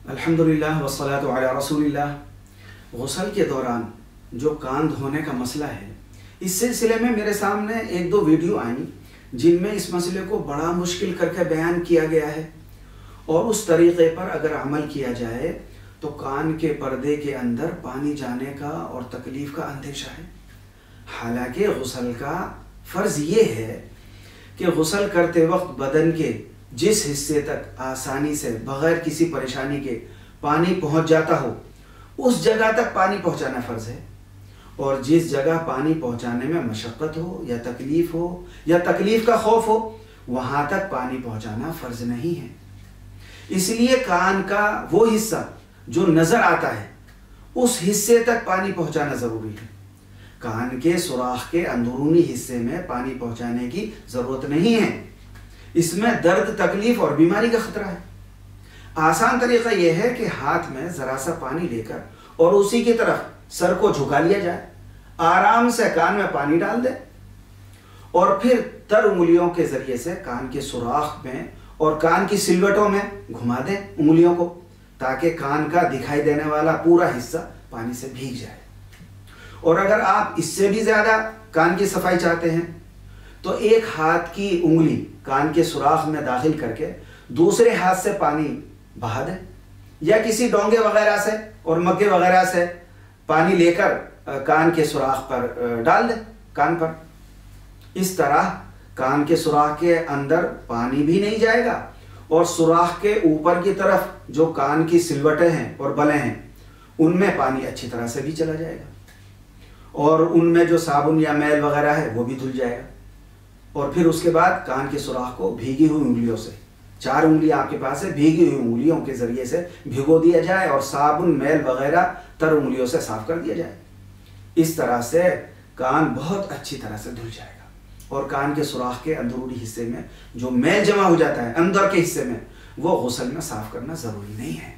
अल्हम्दुलिल्लाह वस्सलातु अला रसूलिल्लाह। गुस्ल के दौरान जो कान धोने का मसला है, इस सिलसिले में मेरे सामने एक दो वीडियो आई जिनमें इस मसले को बड़ा मुश्किल करके बयान किया गया है और उस तरीक़े पर अगर अमल किया जाए तो कान के पर्दे के अंदर पानी जाने का और तकलीफ़ का अंदेशा है। हालांकि गुस्ल का फ़र्ज़ ये है कि गुस्ल करते वक्त बदन के जिस हिस्से तक आसानी से बग़ैर किसी परेशानी के पानी पहुंच जाता हो उस जगह तक पानी पहुंचाना फ़र्ज़ है, और जिस जगह पानी पहुंचाने में मशक्क़त हो या तकलीफ़ का खौफ हो वहाँ तक पानी पहुंचाना फ़र्ज़ नहीं है। इसलिए कान का वो हिस्सा जो नज़र आता है उस हिस्से तक पानी पहुंचाना ज़रूरी है। कान के सुराख के अंदरूनी हिस्से में पानी पहुंचाने की ज़रूरत नहीं है। इसमें दर्द, तकलीफ और बीमारी का खतरा है। आसान तरीका यह है कि हाथ में ज़रा सा पानी लेकर और उसी की तरफ सर को झुका लिया जाए, आराम से कान में पानी डाल दें और फिर तर उंगलियों के ज़रिए से कान के सुराख में और कान की सिलवटों में घुमा दें उंगलियों को, ताकि कान का दिखाई देने वाला पूरा हिस्सा पानी से भीग जाए। और अगर आप इससे भी ज़्यादा कान की सफाई चाहते हैं तो एक हाथ की उंगली कान के सुराख में दाखिल करके दूसरे हाथ से पानी बहा दें, या किसी डोंगे वगैरह से और मग्गे वगैरह से पानी लेकर कान के सुराख पर डाल दें कान पर। इस तरह कान के सुराख के अंदर पानी भी नहीं जाएगा और सुराख के ऊपर की तरफ जो कान की सिलवटें हैं और बलें हैं उनमें पानी अच्छी तरह से भी चला जाएगा और उनमें जो साबुन या मैल वगैरह है वो भी धुल जाएगा। और फिर उसके बाद कान के सुराख को भीगी हुई उंगलियों से, 4 उंगलियां आपके पास है, भीगी हुई उंगलियों के ज़रिए से भिगो दिया जाए और साबुन, मैल वगैरह तर उंगलियों से साफ कर दिया जाए। इस तरह से कान बहुत अच्छी तरह से धुल जाएगा और कान के सुराख के अंदरूनी हिस्से में जो मैल जमा हो जाता है अंदर के हिस्से में, वो गुस्ल में साफ करना ज़रूरी नहीं है।